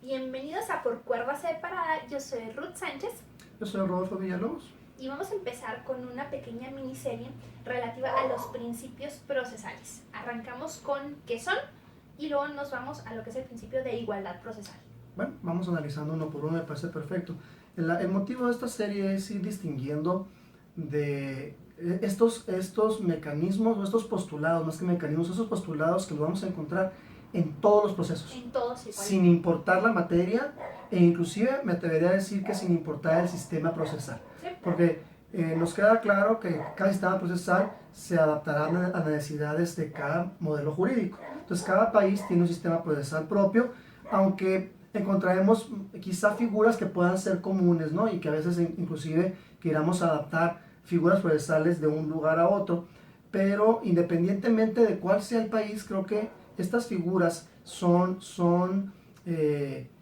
Bienvenidos a Por Cuerda Separada, yo soy Ruth Sánchez. Yo soy Rodolfo Villalobos. Y vamos a empezar con una pequeña miniserie relativa a los principios procesales. Arrancamos con qué son y luego nos vamos a lo que es el principio de igualdad procesal. Bueno, vamos analizando uno por uno, me parece perfecto. El motivo de esta serie es ir distinguiendo de estos mecanismos o estos postulados, más que mecanismos, esos postulados que los vamos a encontrar en todos los procesos. En todos igual. Sin importar la materia e inclusive me atrevería a decir que sin importar el sistema procesal. Sí. Porque nos queda claro que cada sistema procesal se adaptará a las necesidades de cada modelo jurídico. Entonces cada país tiene un sistema procesal propio, aunque encontraremos quizá figuras que puedan ser comunes, ¿no? Y que a veces inclusive queramos adaptar figuras procesales de un lugar a otro, pero independientemente de cuál sea el país, creo que estas figuras son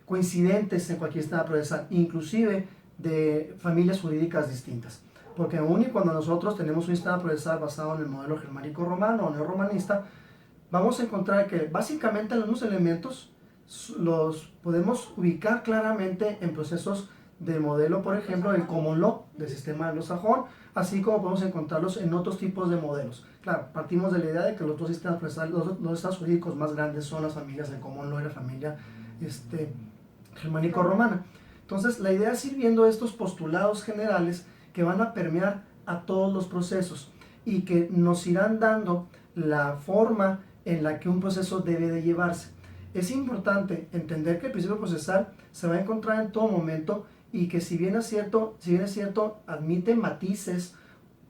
coincidentes en cualquier sistema procesal, inclusive de familias jurídicas distintas. Porque aun y cuando nosotros tenemos un sistema procesal basado en el modelo germánico romano o neorromanista, vamos a encontrar que básicamente los mismos elementos los podemos ubicar claramente en procesos de modelo, por ejemplo, el common law del sistema anglosajón, así como podemos encontrarlos en otros tipos de modelos. Claro, partimos de la idea de que los dos sistemas procesales, los dos estados jurídicos más grandes son las familias del common law y la familia germánico-romana. Entonces, la idea es ir viendo estos postulados generales que van a permear a todos los procesos y que nos irán dando la forma en la que un proceso debe de llevarse. Es importante entender que el principio procesal se va a encontrar en todo momento y que si bien es cierto admite matices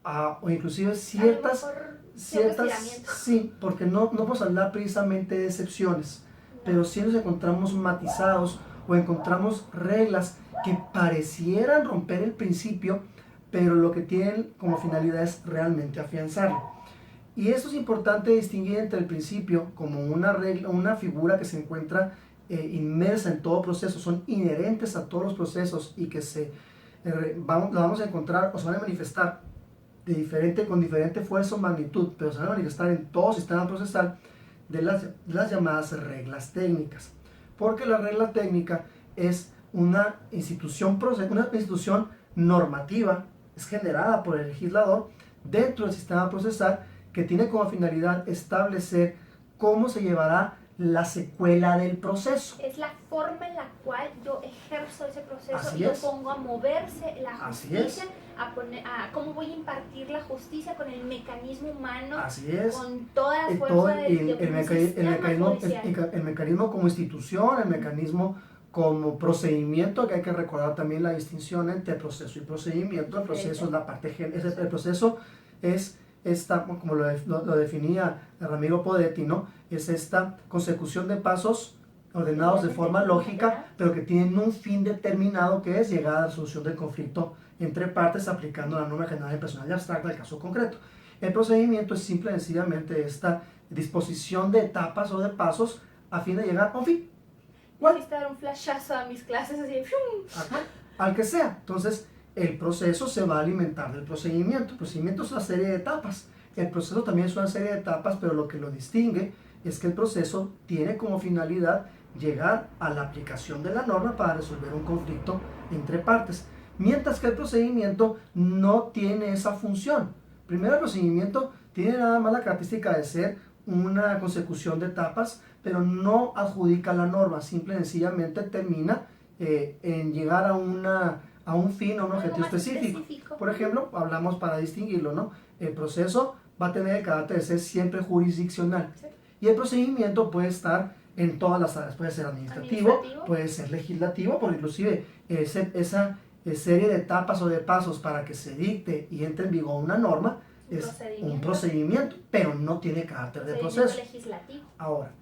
o inclusive ciertas sí, porque no podemos hablar precisamente de excepciones, pero sí nos encontramos matizados o encontramos reglas que parecieran romper el principio, pero lo que tienen como finalidad es realmente afianzarlo. Y esto es importante distinguir entre el principio como una regla, una figura que se encuentra inmersa en todo proceso, son inherentes a todos los procesos y que la vamos a encontrar o se van a manifestar con diferente fuerza o magnitud, pero se van a manifestar en todo sistema procesal de las llamadas reglas técnicas. Porque la regla técnica es una institución normativa, es generada por el legislador dentro del sistema procesal, que tiene como finalidad establecer cómo se llevará la secuela del proceso. Es la forma en la cual yo ejerzo ese proceso. Así yo es. pongo a moverse la Así justicia, es. a cómo voy a impartir la justicia con el mecanismo humano, Así es. con toda la fuerza el mecanismo como institución, el mecanismo como procedimiento, que hay que recordar también la distinción entre proceso y procedimiento. El proceso es la parte el proceso es esta, como lo definía Ramiro Podetti, ¿no? Es esta consecución de pasos ordenados de forma lógica, pero que tienen un fin determinado, que es llegar a la solución del conflicto entre partes aplicando la norma general y personal y abstracta del caso concreto. El procedimiento es simple y sencillamente esta disposición de etapas o de pasos a fin de llegar a un fin. ¿Cuál? Dar un flashazo a mis clases así, al que sea. Entonces, el proceso se va a alimentar del procedimiento. El procedimiento es una serie de etapas. El proceso también es una serie de etapas, pero lo que lo distingue es que el proceso tiene como finalidad llegar a la aplicación de la norma para resolver un conflicto entre partes. Mientras que el procedimiento no tiene esa función. Primero, el procedimiento tiene nada más la característica de ser una consecución de etapas, pero no adjudica la norma. Simple y sencillamente termina en llegar a un fin o un objetivo específico. Por ejemplo, hablamos para distinguirlo, ¿no? El proceso va a tener el carácter de ser siempre jurisdiccional. Sí. Y el procedimiento puede estar en todas las áreas. Puede ser administrativo, puede ser legislativo, porque inclusive esa serie de etapas o de pasos para que se dicte y entre en vigor una norma es un procedimiento, pero no tiene carácter de proceso. Legislativo. Ahora,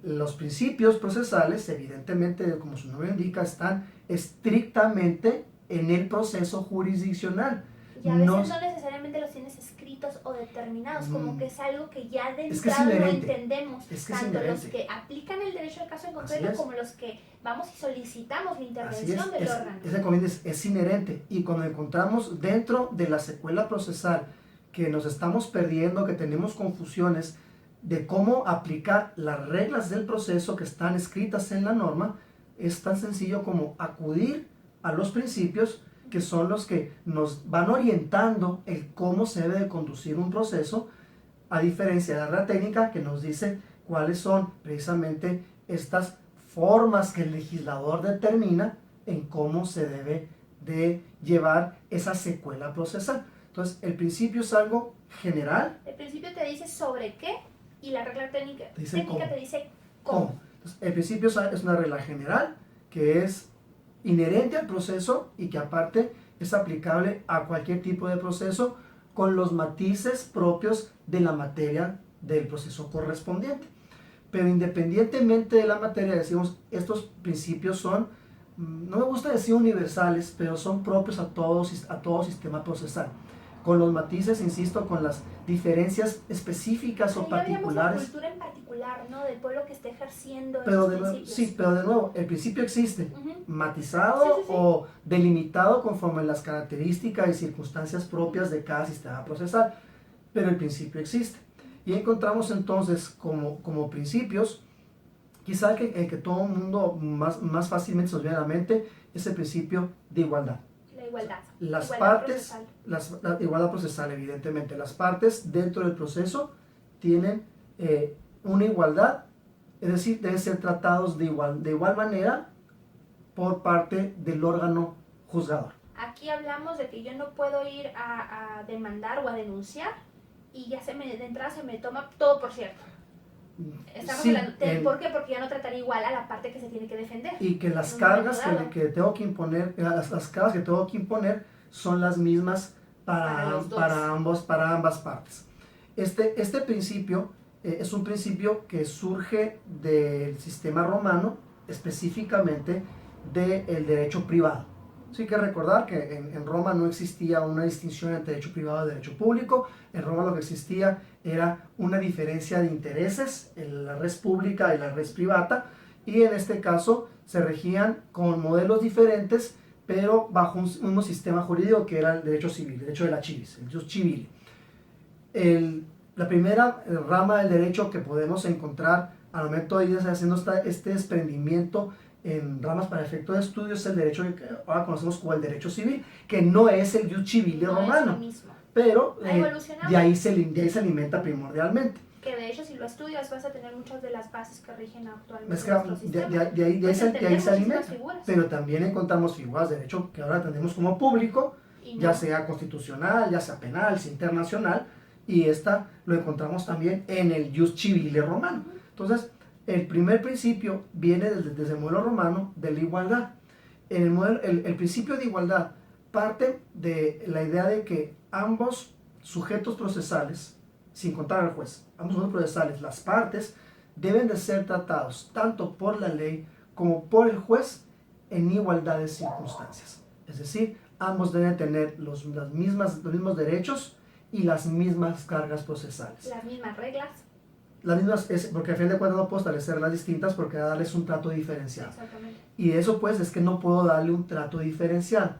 los principios procesales, evidentemente, como su nombre indica, están estrictamente en el proceso jurisdiccional. Y a veces no necesariamente los tienes escritos o determinados, como que es algo que ya de entrada lo entendemos, tanto los que aplican el derecho al caso en concreto como los que vamos y solicitamos la intervención del órgano. Es inherente, y cuando encontramos dentro de la secuela procesal que nos estamos perdiendo, que tenemos confusiones de cómo aplicar las reglas del proceso que están escritas en la norma, es tan sencillo como acudir a los principios, que son los que nos van orientando el cómo se debe de conducir un proceso, a diferencia de la regla técnica que nos dice cuáles son precisamente estas formas que el legislador determina en cómo se debe de llevar esa secuela procesal. Entonces, el principio es algo general. El principio te dice sobre qué y la regla técnica te dice cómo. Entonces, el principio es una regla general que es inherente al proceso y que aparte es aplicable a cualquier tipo de proceso con los matices propios de la materia del proceso correspondiente. Pero independientemente de la materia, decimos, estos principios son, no me gusta decir universales, pero son propios a todo sistema procesal. Con los matices, insisto, con las diferencias específicas o particulares. La cultura en particular, ¿no? Del pueblo que esté ejerciendo pero esos principios. Sí, pero de nuevo, el principio existe, matizado o delimitado conforme las características y circunstancias propias de cada sistema procesal, pero el principio existe. Y encontramos entonces como principios, quizá el que todo el mundo más fácilmente se nos viene a la mente, es el principio de igualdad. La igualdad procesal, evidentemente. Las partes dentro del proceso tienen una igualdad, es decir, deben ser tratados de igual manera por parte del órgano juzgador. Aquí hablamos de que yo no puedo ir a demandar o a denunciar y ya de entrada se me toma todo por cierto. Estamos hablando, ¿por qué? Porque ya no trataría igual a la parte que se tiene que defender. Y que las cargas que tengo que imponer, las cargas que tengo que imponer son las mismas para ambas partes. Este principio es un principio que surge del sistema romano, específicamente del derecho privado. Sí, hay que recordar que en Roma no existía una distinción entre derecho privado y derecho público. En Roma lo que existía era una diferencia de intereses en la res pública y la res privata, y en este caso se regían con modelos diferentes, pero bajo un mismo sistema jurídico que era el derecho civil, el derecho de la civis, el jus civile. La primera rama del derecho que podemos encontrar al momento de ir haciendo este desprendimiento en ramas para efecto de estudio es el derecho que ahora conocemos como el derecho civil, que no es el jus civile romano, es mismo, pero de ahí se alimenta primordialmente. Que de hecho si lo estudias vas a tener muchas de las bases que rigen actualmente de ahí se alimenta, pero también encontramos figuras de derecho que ahora tenemos como público, ya sea constitucional, ya sea penal, sea internacional, y esta lo encontramos también en el jus civile romano. Entonces, el primer principio viene desde el modelo romano de la igualdad. El principio de igualdad parte de la idea de que ambos sujetos procesales, sin contar al juez, ambos sujetos procesales, las partes, deben de ser tratados tanto por la ley como por el juez en igualdad de circunstancias. Es decir, ambos deben tener los mismos derechos y las mismas cargas procesales. Las mismas reglas. Porque al fin de cuentas no puedo establecerlas distintas porque darles un trato diferencial. Exactamente. Y eso pues es que no puedo darle un trato diferencial,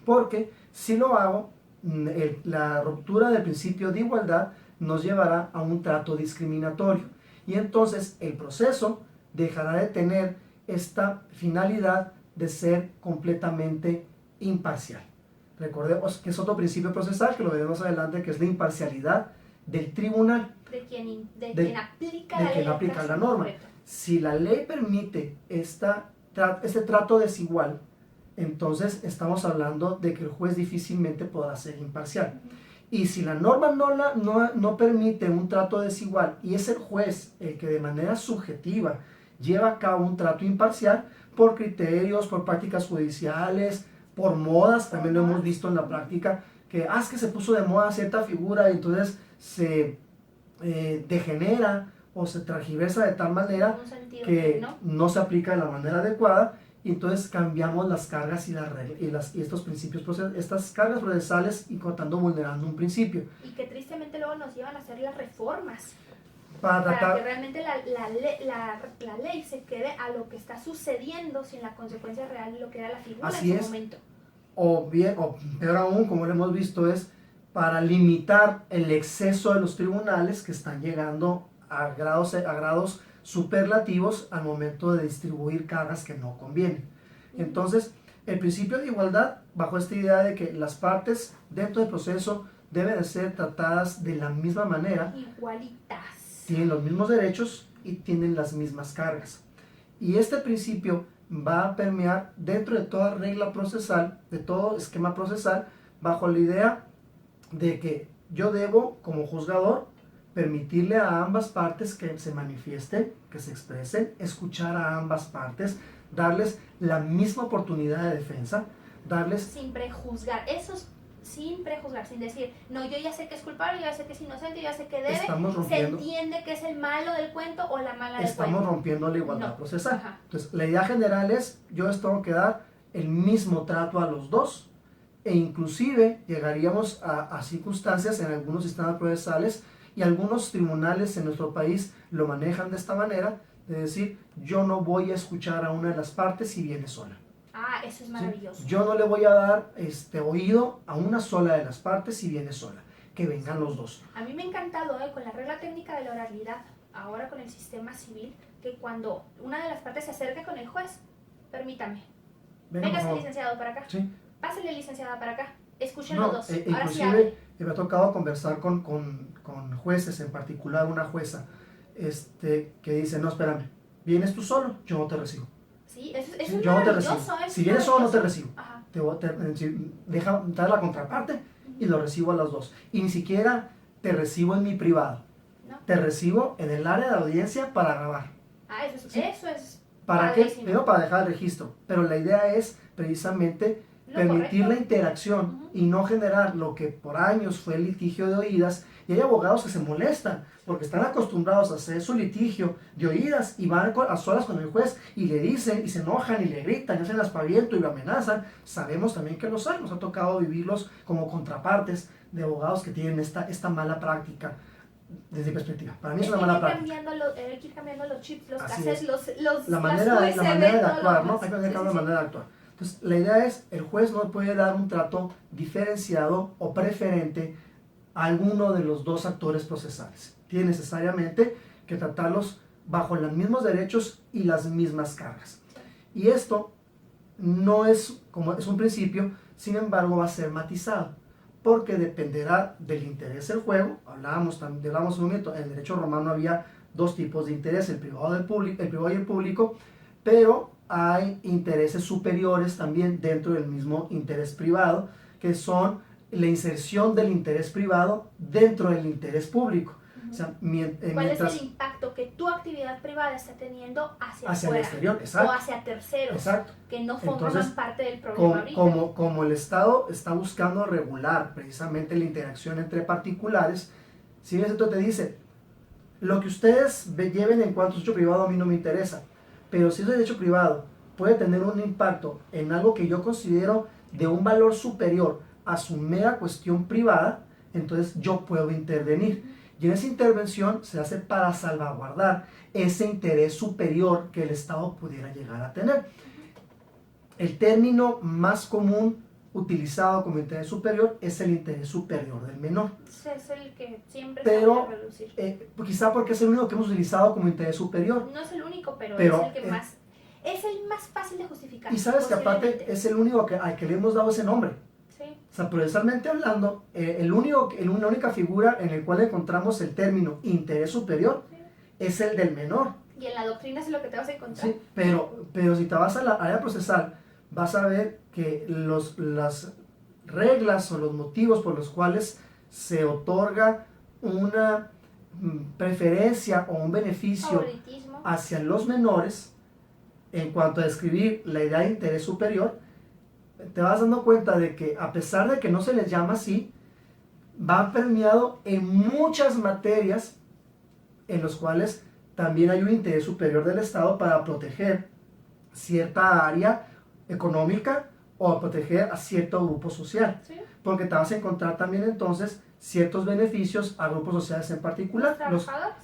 porque si lo hago, la ruptura del principio de igualdad nos llevará a un trato discriminatorio, y entonces el proceso dejará de tener esta finalidad de ser completamente imparcial. Recordemos que es otro principio procesal que lo veremos adelante, que es la imparcialidad del tribunal, de quien aplica la norma. Si la ley permite este trato desigual, entonces estamos hablando de que el juez difícilmente podrá ser imparcial. Y si la norma no permite un trato desigual y es el juez el que de manera subjetiva lleva a cabo un trato imparcial por criterios, por prácticas judiciales, por modas, también lo hemos visto en la práctica, que es que se puso de moda cierta figura y entonces se degenera o se transgiversa de tal manera que no se aplica de la manera adecuada, y entonces cambiamos las cargas y estos principios, estas cargas procesales, y cortando, vulnerando un principio. Y que tristemente luego nos llevan a hacer las reformas para que realmente la ley se quede a lo que está sucediendo sin la consecuencia real de lo que era la figura en ese momento. O peor aún, como lo hemos visto, es para limitar el exceso de los tribunales que están llegando a grados superlativos al momento de distribuir cargas que no convienen. Entonces, el principio de igualdad, bajo esta idea de que las partes dentro del proceso deben de ser tratadas de la misma manera, igualitas, tienen los mismos derechos y tienen las mismas cargas. Y este principio va a permear dentro de toda regla procesal, de todo esquema procesal, bajo la idea de que yo debo, como juzgador, permitirle a ambas partes que se manifiesten, que se expresen, escuchar a ambas partes, darles la misma oportunidad de defensa, darles... Sin prejuzgar, eso es sin prejuzgar, sin decir, no, yo ya sé que es culpable, yo ya sé que es inocente, yo ya sé que debe, se entiende que es el malo del cuento o la mala del cuento. Estamos rompiendo la igualdad procesal. Ajá. Entonces, la idea general es, yo les tengo que dar el mismo trato a los dos, e inclusive llegaríamos a circunstancias en algunos sistemas procesales, y algunos tribunales en nuestro país lo manejan de esta manera, de decir, yo no voy a escuchar a una de las partes si viene sola. Ah, eso es maravilloso. ¿Sí? Yo no le voy a dar oído a una sola de las partes si viene sola, que vengan los dos. A mí me ha encantado con la regla técnica de la oralidad, ahora con el sistema civil, que cuando una de las partes se acerque con el juez, permítame, véngase licenciado para acá, ¿sí? Pásale licenciada para acá, escuchen los dos. Ahora inclusive me ha tocado conversar con jueces, en particular una jueza, que dice, no, espérame, vienes tú solo, yo no te recibo. Sí, eso es yo no te recibo. Si vienes solo, no te recibo. Deja dar la contraparte y lo recibo a los dos. Y ni siquiera te recibo en mi privado. No. Te recibo en el área de audiencia para grabar. Ah, eso es ¿Para qué? Primero para dejar el registro. Pero la idea es precisamente permitir la interacción y no generar lo que por años fue el litigio de oídas. Y hay abogados que se molestan porque están acostumbrados a hacer su litigio de oídas y van a solas con el juez y le dicen y se enojan y le gritan, y hacen aspaviento y lo amenazan. Sabemos también que los hay, nos ha tocado vivirlos como contrapartes de abogados que tienen esta mala práctica desde mi perspectiva. Para mí es una mala práctica. Hay que ir cambiando los chips, los cassettes, la manera de actuar, ¿no? Hay que cambiar la manera de actuar. Entonces, la idea es, el juez no puede dar un trato diferenciado o preferente a alguno de los dos actores procesales. Tiene necesariamente que tratarlos bajo los mismos derechos y las mismas cargas. Y esto no es, como es un principio, sin embargo va a ser matizado, porque dependerá del interés del juego. Hablábamos un momento, en el derecho romano había dos tipos de interés, el privado y el público, pero hay intereses superiores también dentro del mismo interés privado, que son la inserción del interés privado dentro del interés público. O sea, ¿cuál es el impacto que tu actividad privada está teniendo hacia afuera, el exterior? Exacto. O hacia terceros, exacto, que no forman Entonces, parte del problema? Como el Estado está buscando regular precisamente la interacción entre particulares, si bien esto te dice, lo que ustedes lleven en cuanto a derecho privado a mí no me interesa, pero si ese derecho privado puede tener un impacto en algo que yo considero de un valor superior a su mera cuestión privada, entonces yo puedo intervenir. Y en esa intervención se hace para salvaguardar ese interés superior que el Estado pudiera llegar a tener. El término más común utilizado como interés superior es el interés superior del menor. Es el que siempre se va a reducir. Quizá porque es el único que hemos utilizado como interés superior. No es el único, pero es el que más... Es el más fácil de justificar. Y sabes que aparte es el único al que le hemos dado ese nombre. Sí. O sea, procesalmente hablando, la única figura en la cual encontramos el término interés superior, sí, es el del menor. Y en la doctrina es lo que te vas a encontrar. Sí, pero si te vas a la área procesal, vas a ver que las reglas o los motivos por los cuales se otorga una preferencia o un beneficio hacia los menores en cuanto a describir la idea de interés superior, te vas dando cuenta de que a pesar de que no se les llama así, va permeado en muchas materias en las cuales también hay un interés superior del Estado para proteger cierta área económica o a proteger a cierto grupo social. ¿Sí? Porque te vas a encontrar también entonces ciertos beneficios a grupos sociales en particular.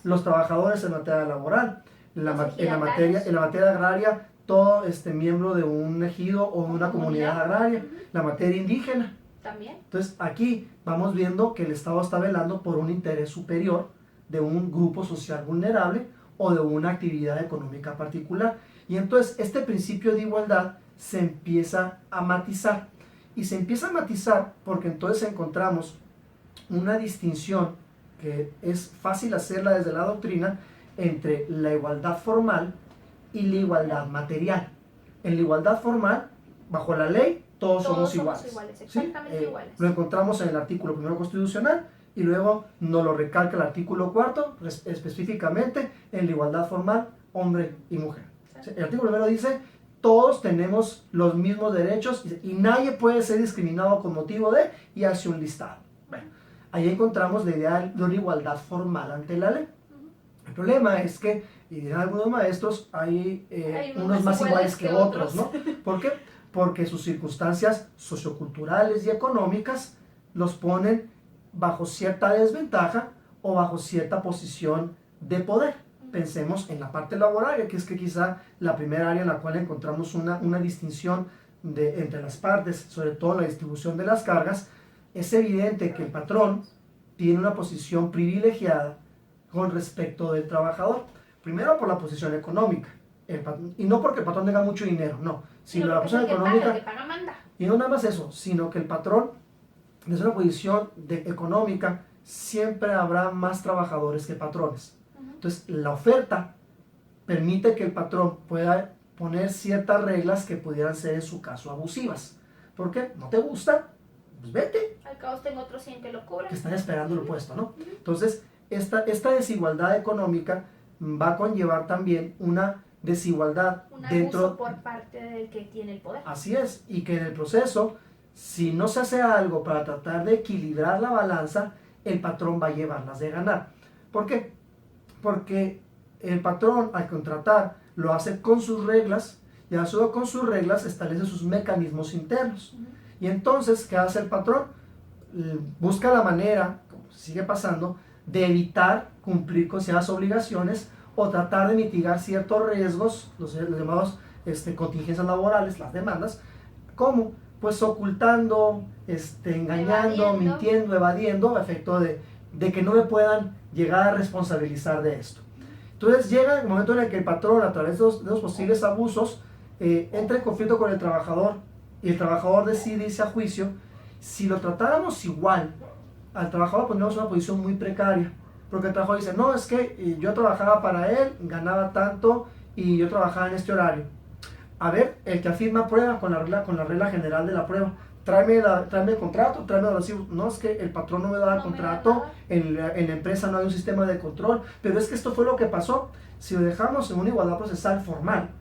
Los trabajadores en materia laboral, en la materia agraria, todo miembro de un ejido o una comunidad agraria, la materia indígena. También. Entonces aquí vamos viendo que el Estado está velando por un interés superior de un grupo social vulnerable o de una actividad económica particular. Y entonces este principio de igualdad se empieza a matizar. Y se empieza a matizar porque entonces encontramos una distinción que es fácil hacerla desde la doctrina entre la igualdad formal y la igualdad material. En la igualdad formal, bajo la ley, todos somos iguales. Exactamente iguales. Lo encontramos en el artículo 1 constitucional y luego nos lo recalca el artículo 4, específicamente en la igualdad formal, hombre y mujer. Sí. El artículo 1 dice, todos tenemos los mismos derechos y nadie puede ser discriminado con motivo de, y hace un listado. Bueno, ahí encontramos la idea de una igualdad formal ante la ley. El problema es que, y dirán algunos maestros, hay unos más iguales que otros, ¿no? ¿Por qué? Porque sus circunstancias socioculturales y económicas los ponen bajo cierta desventaja o bajo cierta posición de poder. Pensemos en la parte laboral, que es que quizá la primera área en la cual encontramos una distinción entre las partes, sobre todo la distribución de las cargas. Es evidente que el patrón tiene una posición privilegiada con respecto del trabajador. Primero por la posición económica, y no porque el patrón tenga mucho dinero, no, sino la posición económica. El que paga manda. Y no nada más eso, sino que el patrón, desde una posición económica, siempre habrá más trabajadores que patrones. Entonces, la oferta permite que el patrón pueda poner ciertas reglas que pudieran ser, en su caso, abusivas. ¿Por qué? ¿No te gusta? Pues vete. Al cabo tengo otros 100 que lo cubren. Que están esperando el puesto, ¿no? Entonces, esta desigualdad económica va a conllevar también una desigualdad dentro por parte del que tiene el poder. Así es, y que en el proceso, si no se hace algo para tratar de equilibrar la balanza, el patrón va a llevarlas de ganar. ¿Por qué? Porque el patrón, al contratar, lo hace con sus reglas, y a su con sus reglas establece sus mecanismos internos. Y entonces, ¿qué hace el patrón? Busca la manera, como sigue pasando, de evitar cumplir con ciertas obligaciones o tratar de mitigar ciertos riesgos, los llamados contingencias laborales, las demandas. ¿Cómo? Pues ocultando, engañando, mintiendo, evadiendo, a efecto de que no me puedan llegar a responsabilizar de esto. Entonces llega el momento en el que el patrón, a través de los posibles abusos, entra en conflicto con el trabajador y el trabajador decide irse a juicio. Si lo tratáramos igual, al trabajador pondríamos una posición muy precaria, porque el trabajador dice, no, es que yo trabajaba para él, ganaba tanto y yo trabajaba en este horario. A ver, el que afirma prueba con la regla general de la prueba. Tráeme el contrato, tráeme los recibos. No, es que el patrón no me da el contrato, en la empresa no hay un sistema de control, pero es que esto fue lo que pasó. Si lo dejamos en una igualdad procesal formal,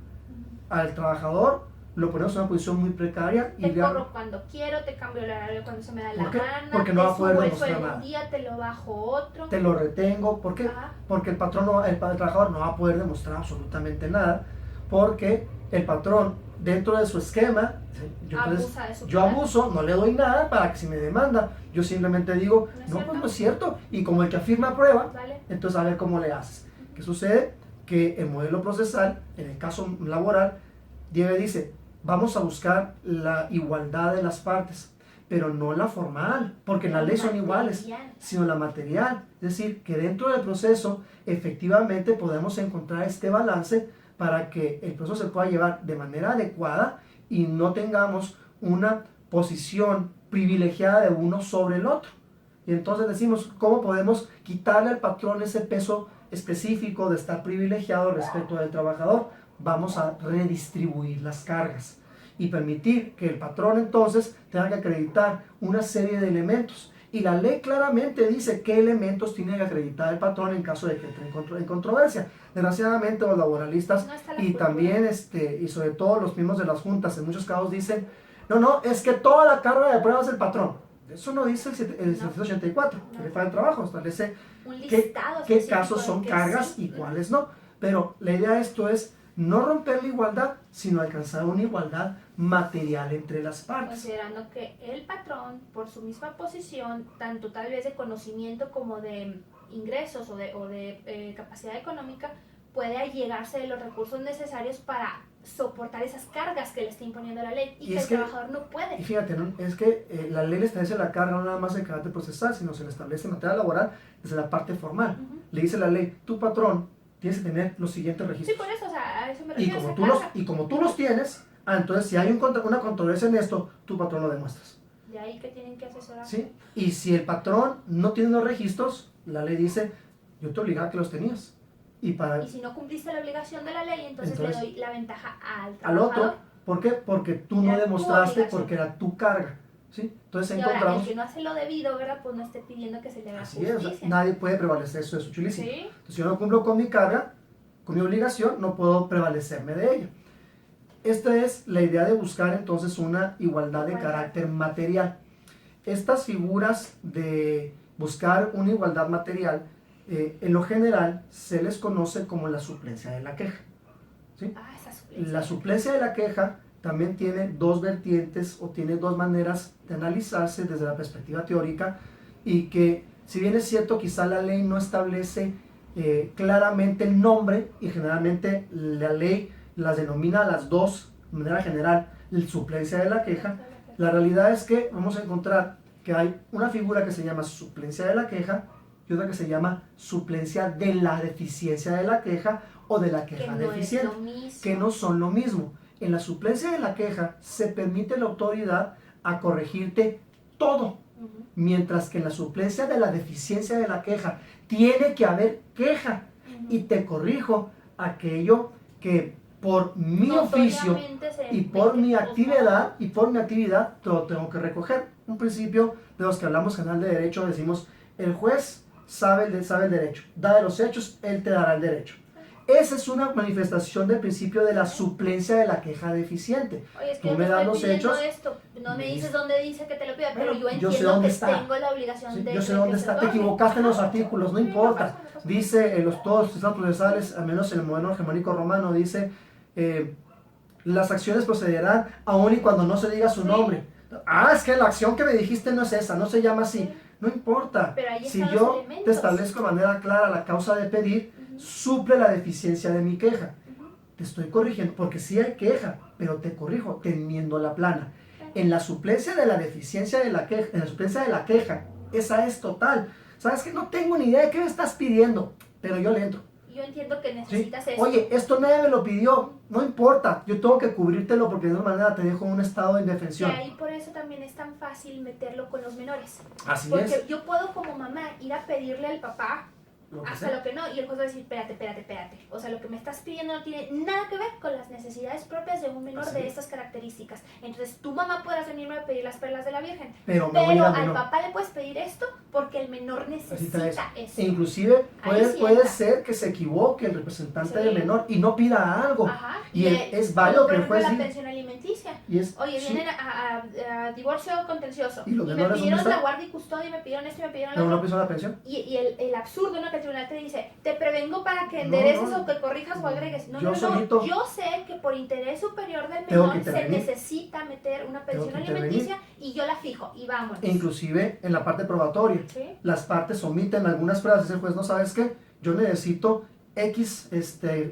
al trabajador lo ponemos en una posición muy precaria. Te corro cuando quiero, te cambio el horario cuando se me da la gana. Porque no va a poder demostrar nada. Un día te lo bajo otro. Te lo retengo. ¿Por qué? Porque el trabajador no va a poder demostrar absolutamente nada, porque el patrón, dentro de su esquema, yo abuso, no le doy nada para que si me demanda, yo simplemente digo, no, pues no es cierto, y como el que afirma prueba, entonces a ver cómo le haces. ¿Qué sucede? Que el modelo procesal, en el caso laboral, dice, vamos a buscar la igualdad de las partes, pero no la formal, porque en la ley son iguales, sino la material. Es decir, que dentro del proceso efectivamente podemos encontrar este balance para que el proceso se pueda llevar de manera adecuada y no tengamos una posición privilegiada de uno sobre el otro. Y entonces decimos, ¿cómo podemos quitarle al patrón ese peso específico de estar privilegiado respecto del trabajador? Vamos a redistribuir las cargas y permitir que el patrón entonces tenga que acreditar una serie de elementos. Y la ley claramente dice qué elementos tiene que acreditar el patrón en caso de que entre en controversia. Desgraciadamente los laboralistas y también y sobre todo los miembros de las juntas en muchos casos dicen, no, es que toda la carga de pruebas del patrón. Eso no dice el 784, que le falta el trabajo, establece qué casos son cargas y cuáles no. Pero la idea de esto es no romper la igualdad, sino alcanzar una igualdad material entre las partes. Considerando que el patrón, por su misma posición, tanto tal vez de conocimiento como de ingresos o de capacidad económica, puede allegarse de los recursos necesarios para soportar esas cargas que le está imponiendo la ley y que el trabajador no puede. Y fíjate, ¿no? Es que la ley le establece la carga no nada más de carácter procesal, sino se le establece en materia laboral desde la parte formal. Le dice la ley, tu patrón tienes que tener los siguientes registros. Sí, por eso, o sea, a eso me Y refiero. como tú los tienes, entonces si hay una controversia en esto, tu patrón lo demuestras. De ahí que tienen que asesorar. ¿Sí? Y si el patrón no tiene los registros, la ley dice, yo te obligaba a que los tenías. Y si no cumpliste la obligación de la ley, entonces le doy la ventaja al trabajador. Al otro. ¿Por qué? Porque tú no demostraste, porque era tu carga. ¿Sí? Entonces y encontramos... ahora, el que no hace lo debido, ¿verdad? Pues no esté pidiendo que se le haga justicia. Así es, nadie puede prevalecer eso de su ilícito. ¿Sí? Entonces, si yo no cumplo con mi carga, con mi obligación, no puedo prevalecerme de ella. Esta es la idea de buscar entonces una igualdad de carácter material. Estas figuras de buscar una igualdad material, en lo general, se les conoce como la suplencia de la queja. ¿Sí? Esa suplencia. La suplencia de la queja también tiene dos vertientes o tiene dos maneras de analizarse desde la perspectiva teórica, y que, si bien es cierto, quizá la ley no establece claramente el nombre, y generalmente la ley las denomina a las dos de manera general, la suplencia de la queja. La realidad es que vamos a encontrar que hay una figura que se llama suplencia de la queja y otra que se llama suplencia de la deficiencia de la queja o de la queja deficiente, que no son lo mismo. En la suplencia de la queja se permite la autoridad a corregirte todo, mientras que en la suplencia de la deficiencia de la queja tiene que haber queja y te corrijo aquello que por mi oficio y por mi actividad te lo tengo que recoger. Un principio de los que hablamos general de derecho, decimos, el juez sabe el derecho, da de los hechos, él te dará el derecho. Esa es una manifestación del principio de la suplencia de la queja deficiente. Oye, es que tú me das los hechos. Esto. No me dices dónde dice que te lo pida, pero yo entiendo que tengo la obligación de... Yo sé dónde está, te equivocaste en los artículos, no importa. Dice, todos los tratados procesales, al menos en el moderno hegemónico romano, dice, las acciones procederán aun y cuando no se diga su nombre. Es que la acción que me dijiste no es esa, no se llama así. No importa. Si yo te establezco de manera clara la causa de pedir, suple la deficiencia de mi queja. Te estoy corrigiendo, porque sí hay queja, pero te corrijo, te enmiendo la plana. En la suplencia de la deficiencia de la queja, en la suplencia de la queja, esa es total. ¿Sabes qué? No tengo ni idea de qué me estás pidiendo, pero yo le entro. Yo entiendo que necesitas eso. Oye, esto nadie me lo pidió, no importa, yo tengo que cubrírtelo porque de una manera te dejo en un estado de indefensión. Y ahí por eso también es tan fácil meterlo con los menores. Así porque es. Porque yo puedo como mamá ir a pedirle al papá hasta lo que no, y el juez va a decir, espérate. O sea, lo que me estás pidiendo no tiene nada que ver con las necesidades propias de un menor de estas características. Entonces, tu mamá podrás venirme a pedir las perlas de la Virgen, pero al papá le puedes pedir esto porque el menor necesita eso. E inclusive puede ser que se equivoque el representante del menor y no pida algo. Y es válido que el juez diga. La pensión alimenticia. Oye, vienen a divorcio contencioso. Y me pidieron la guardia y custodia, y me pidieron esto y me pidieron lo otro. ¿No pidió la pensión? Y el absurdo, ¿no? Que el tribunal te dice, te prevengo para que endereces o que corrijas o agregues. No. Yo sé que por interés superior del menor se necesita meter una pensión alimenticia y yo la fijo y vamos. E inclusive en la parte probatoria, las partes omiten algunas pruebas. Dice el juez, no sabes qué, yo necesito X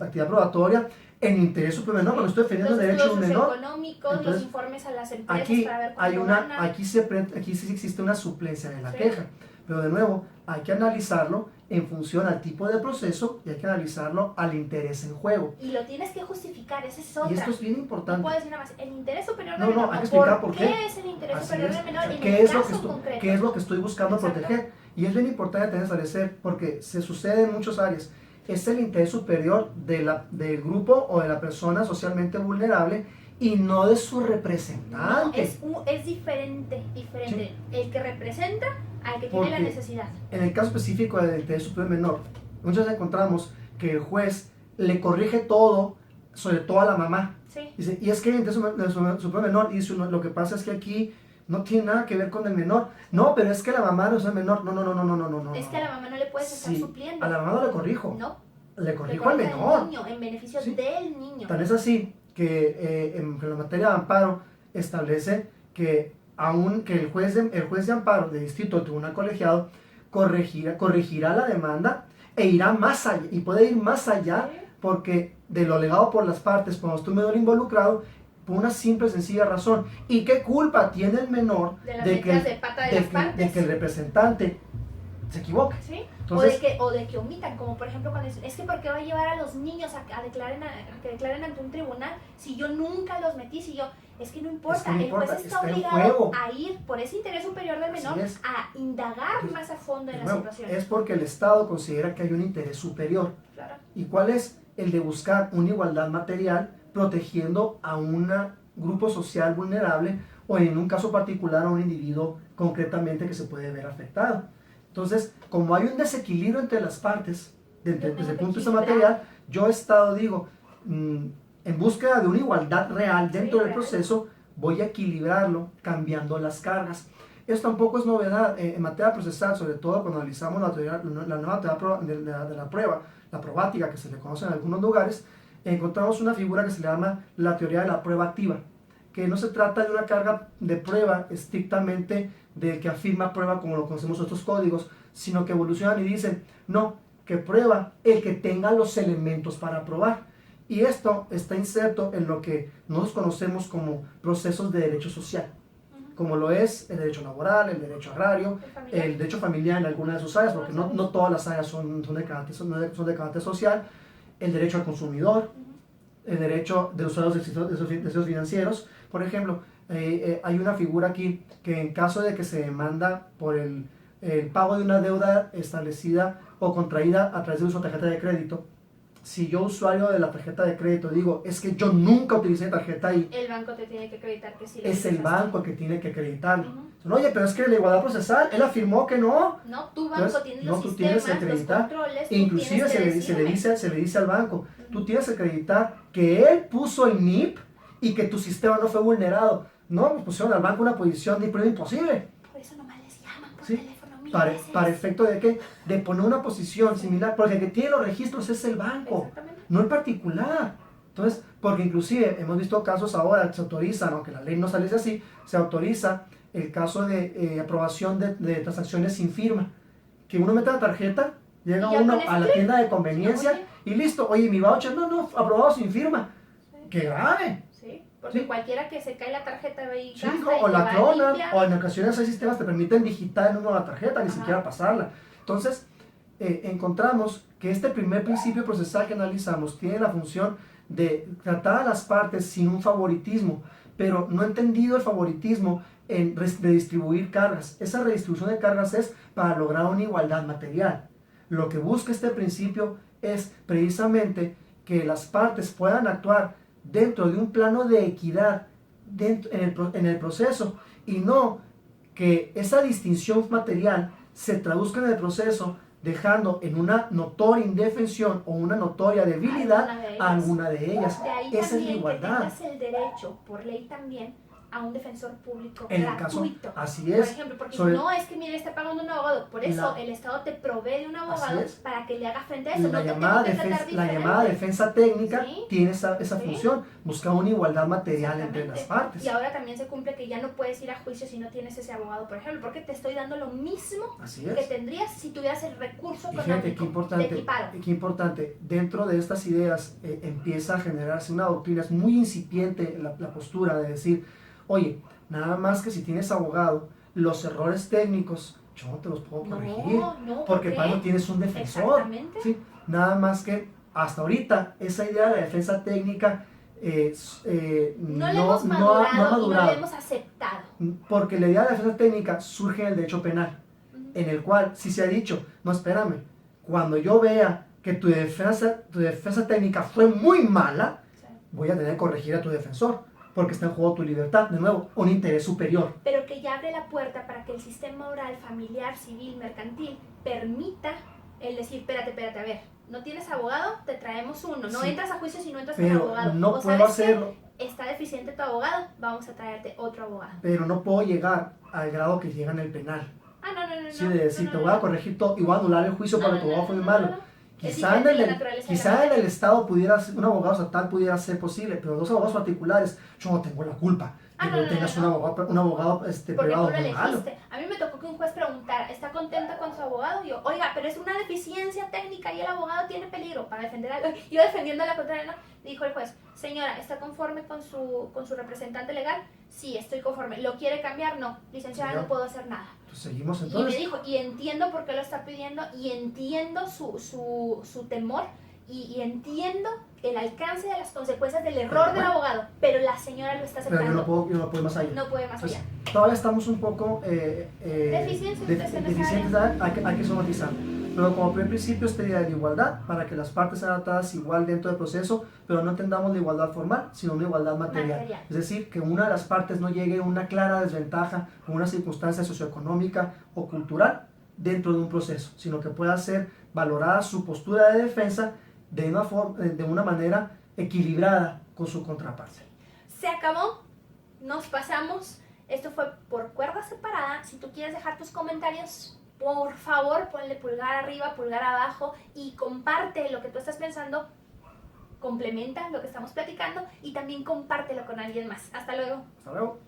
actividad probatoria en interés superior menor, porque estoy defendiendo el derecho de un menor. Económicos, entonces, los informes a las empresas aquí para ver aquí sí existe una suplencia de la queja, pero de nuevo hay que analizarlo en función al tipo de proceso y hay que analizarlo al interés en juego. Y lo tienes que justificar, esa es otra. Y esto es bien importante. No puedes decir nada más, el interés superior del menor. No, hay que explicar por qué es el interés superior del menor en ¿Qué el es caso concreto? ¿Qué es lo que estoy buscando proteger? Y es bien importante tener que establecer, porque se sucede en muchas áreas. Es el interés superior del grupo o de la persona socialmente vulnerable y no de su representante. No, es diferente. Sí. El que representa al que tiene la necesidad. En el caso específico del interés superior menor, muchas veces encontramos que el juez le corrige todo, sobre todo a la mamá. Dice, y es que el interés superior menor, dice uno, lo que pasa es que aquí no tiene nada que ver con el menor. No, pero es que la mamá no es el menor. No. Es que a la mamá no le puedes estar supliendo. A la mamá no le corrijo. No. Le corrijo al menor. Al niño, en beneficio del niño. Tan es así que en la materia de amparo establece que el juez de amparo de distrito o tribunal colegiado corregirá la demanda e irá más allá, y puede ir más allá, porque de lo alegado por las partes, cuando estuvo menor involucrado, por una simple sencilla razón. ¿Y qué culpa tiene el menor de que el representante se equivoque. ¿Sí? Entonces, o de que omitan, como por ejemplo cuando es que ¿por qué va a llevar a los niños a que declaren ante un tribunal si yo nunca los metí? Si yo, es que no importa, el juez está obligado a ir por ese interés superior del menor a indagar más a fondo en la situación. Es porque el Estado considera que hay un interés superior. Claro. ¿Y cuál es? El de buscar una igualdad material protegiendo a un grupo social vulnerable o en un caso particular a un individuo concretamente que se puede ver afectado. Entonces, como hay un desequilibrio entre las partes, desde el punto de vista material, yo he estado, digo, en búsqueda de una igualdad real dentro del proceso, voy a equilibrarlo cambiando las cargas. Esto tampoco es novedad en materia procesal, sobre todo cuando analizamos la nueva teoría de la prueba, la probática, que se le conoce en algunos lugares, encontramos una figura que se le llama la teoría de la prueba activa, que no se trata de una carga de prueba estrictamente de que afirma prueba como lo conocemos otros códigos, sino que evolucionan y dicen, no, que prueba el que tenga los elementos para probar. Y esto está inserto en lo que nosotros conocemos como procesos de derecho social, como lo es el derecho laboral, el derecho agrario, el derecho familiar en algunas de sus áreas, porque no todas las áreas son de carácter social, el derecho al consumidor, el derecho de usuarios de servicios financieros. Por ejemplo, hay una figura aquí que en caso de que se demanda por el pago de una deuda establecida o contraída a través de uso de tarjeta de crédito, si yo, usuario de la tarjeta de crédito, digo, es que yo nunca utilicé tarjeta ahí, el banco te tiene que acreditar que sí. Es el banco el que tiene que acreditarlo. Oye, pero es que la igualdad procesal, él afirmó que no. No, tu banco tiene los tú sistemas, tienes que acreditar. los controles, inclusive se le dice al banco, tú tienes que acreditar que él puso el NIP y que tu sistema no fue vulnerado. No, pues pusieron al banco una posición de prueba imposible. Por eso nomás les llaman por ¿Sí? teléfono. Para efecto de qué? De poner una posición similar, porque el que tiene los registros es el banco, no el particular. Entonces, porque inclusive hemos visto casos ahora que se autorizan, aunque la ley no sale así, se autoriza el caso de aprobación de transacciones sin firma, que uno mete la tarjeta, llega uno a la tienda de conveniencia y listo, oye, mi voucher, no, aprobado sin firma. ¡Qué grave! Porque cualquiera que se cae la tarjeta y gasta o la clonan, o en ocasiones hay sistemas que te permiten digitar en uno la tarjeta, ni siquiera pasarla. Entonces, encontramos que este primer principio procesal que analizamos tiene la función de tratar a las partes sin un favoritismo, pero no entendido el favoritismo en redistribuir cargas. Esa redistribución de cargas es para lograr una igualdad material. Lo que busca este principio es precisamente que las partes puedan actuar dentro de un plano de equidad en el proceso, y no que esa distinción material se traduzca en el proceso dejando en una notoria indefensión o una notoria debilidad a alguna de ellas. De ahí esa es la igualdad. Que tengas el derecho, por ley también, a un defensor público en gratuito. El caso, así es. Por ejemplo, porque no es que, mire, está pagando un abogado, por eso el Estado te provee de un abogado para que le haga frente a eso. La llamada defensa técnica tiene esa función, buscar una igualdad material entre las partes. Y ahora también se cumple que ya no puedes ir a juicio si no tienes ese abogado, por ejemplo, porque te estoy dando lo mismo que tendrías si tuvieras el recurso económico de equiparo. Qué importante, dentro de estas ideas empieza a generarse una doctrina, es muy incipiente la postura de decir, oye, nada más que si tienes abogado, los errores técnicos yo no te los puedo corregir, porque para eso tienes un defensor. ¿Sí? Nada más que hasta ahorita esa idea de la defensa técnica no hemos madurado y no la hemos aceptado. Porque la idea de la defensa técnica surge en el derecho penal, en el cual si se ha dicho, no, espérame, cuando yo vea que tu defensa técnica fue muy mala, voy a tener que corregir a tu defensor, porque está en juego tu libertad, de nuevo, un interés superior. Pero que ya abre la puerta para que el sistema oral, familiar, civil, mercantil, permita el decir, espérate, a ver, ¿no tienes abogado? Te traemos uno. No entras a juicio si no entras con abogado. No puedo hacerlo. Está deficiente tu abogado, vamos a traerte otro abogado. Pero no puedo llegar al grado que llega en el penal. No. Sí, de decir, te voy a corregir todo y voy a anular el juicio porque tu abogado fue muy malo. Quizá en el Estado un abogado estatal pudiera ser posible, pero dos abogados particulares, yo no tengo la culpa de que tengas un abogado privado muy malo. A mí me tocó que que un juez preguntara, ¿está contenta con su abogado? Y yo, oiga, pero es una deficiencia técnica y el abogado tiene peligro para defender a... Yo defendiendo a la contraria, ¿no? Dijo el juez, señora, ¿está conforme con su representante legal? Sí, estoy conforme. ¿Lo quiere cambiar? No. Licenciada, no puedo hacer nada. Pues seguimos entonces. Y me dijo, y entiendo por qué lo está pidiendo, y entiendo su temor, y entiendo el alcance de las consecuencias del error del abogado, pero la señora lo está aceptando. Pero yo no puedo más allá. No puede más allá. Todavía estamos un poco deficientes, hay que somatizar. Pero como primer principio es teoría de la igualdad, para que las partes sean tratadas igual dentro del proceso, pero no entendamos la igualdad formal, sino una igualdad material. Es decir, que una de las partes no llegue a una clara desventaja con una circunstancia socioeconómica o cultural dentro de un proceso, sino que pueda ser valorada su postura de defensa de una manera equilibrada con su contraparte. Se acabó, nos pasamos, esto fue por cuerda separada. Si tú quieres dejar tus comentarios, por favor ponle pulgar arriba, pulgar abajo y comparte lo que tú estás pensando, complementa lo que estamos platicando y también compártelo con alguien más. Hasta luego. Hasta luego.